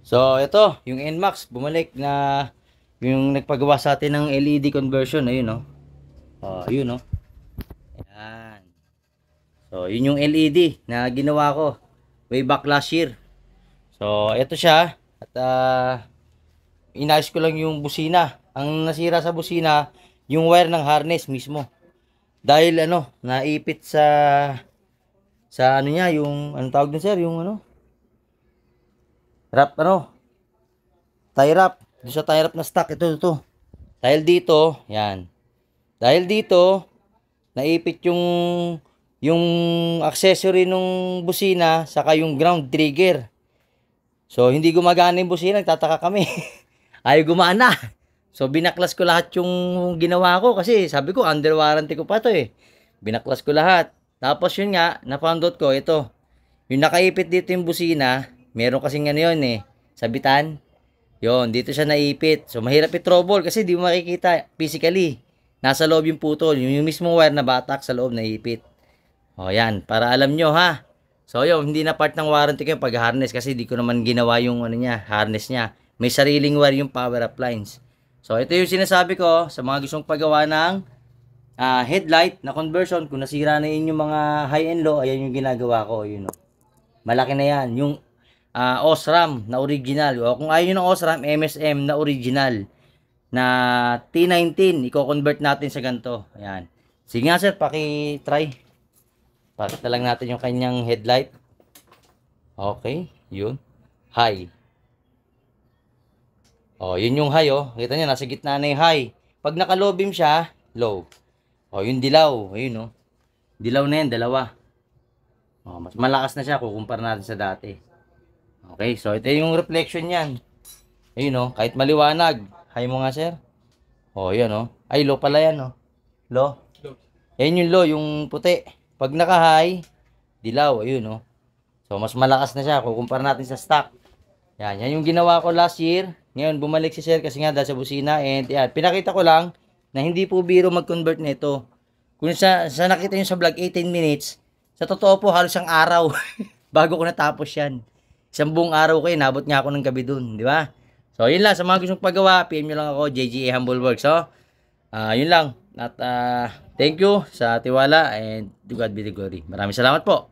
So, ito, yung NMAX, bumalik na yung nagpagawa sa atin ng LED conversion. Ayun, no? Oh, yun, no? Ayan. So, yun yung LED na ginawa ko way back last year. So, ito siya. At, inayos ko lang yung busina. Ang nasira sa busina, yung wire ng harness mismo. Dahil, naipit sa ano niya, yung, anong tawag din sir, yung wrap, tie wrap. Doon sa tie wrap na stock, ito. Dahil dito, yan. Dahil dito, naipit yung accessory nung busina saka yung ground trigger. So hindi gumagana yung busina, nagtataka kami. Ayaw gumana. So binaklas ko lahat yung ginawa ko kasi sabi ko under warranty ko pa to eh. Binaklas ko lahat. Tapos yun nga, na-found out ko ito. Yung nakaipit dito yung busina, meron kasing ano yun eh, sabitan. Yon, dito siya naipit. So mahirap i-trouble kasi di mo makikita physically. Nasa loob yung putol, yung mismong wire na batak sa loob naipit. O yan, para alam nyo ha. So yun, hindi na part ng warranty ko yung pag-harness kasi di ko naman ginawa yung ano niya, harness niya. May sariling wire yung power appliance. So ito yung sinasabi ko sa mga gustong paggawa ng headlight na conversion. Kung nasira na yun yung mga high and low, ayan yung ginagawa ko. Yun, malaki na yan. Yung OSRAM na original. O kung ayaw nyo ng OSRAM, MSM na original na T19, i-convert natin sa ganito. Ayan. Sige nga sir, paki-try. Pakita lang natin yung kanyang headlight. Okay, yun. High. O, yun yung high, oh. Kita nyo, nasa gitna na yung high. Pag naka-low beam siya, low. O, yung dilaw. Ayun, oh. Dilaw na yan, dalawa. O, mas malakas na siya kukumpara natin sa dati. Okay, so ito yung reflection niyan. Ayun, oh. Kahit maliwanag. High mo nga, sir. O, yan, oh. Ay, low pala yan, oh. Low. Yan yung low, yung puti. Pag naka-high, dilaw. Ayun, oh. So, mas malakas na siya kukumpara natin sa stock. Yan yung ginawa ko last year. Ngayon, bumalik si sir kasi nga dahil sa busina. And yan, pinakita ko lang na hindi po biro mag-convert nito. Kung sa nakita nyo sa vlog, 18 minutes, sa totoo po, halos isang araw bago ko natapos yan. Isang buong araw ko, nabot nga ako ng gabi dun, di ba? So, yun lang. Sa mga gustong paggawa, PM nyo lang ako, JGA Humble Works. So, yun lang. At thank you sa tiwala and to God be the glory. Maraming salamat po.